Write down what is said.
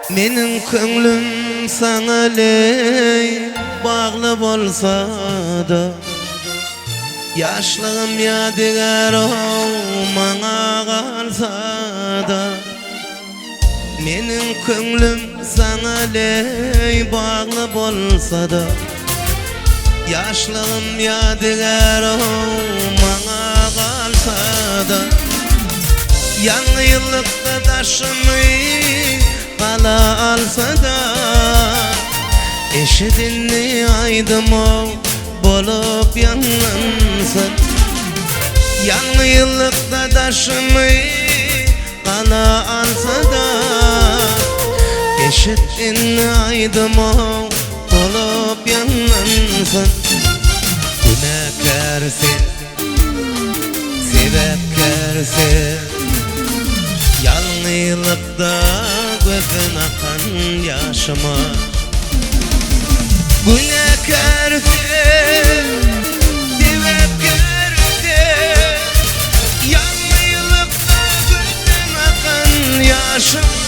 Menin köngülüm sana ley bağlı bolsa da, yaşlığım yadigar maňa kalsa da. Menin köngülüm sana ley bağlı bolsa da, yaşlığım yadigar maňa kalsa da. Yanı yıllıkta taşımı kala alsa da, eşidinli aydım o bolup yanlansın. Yanı yıllıkta taşımı kala alsa da, eşidinli aydım o bolup yanlansın. Günahkar sen, sebepkar sen, yalnızlıkta gözün akan yaşıma. Günahkar sen, sebepkar sen, yalnızlıkta gözün akan yaşıma.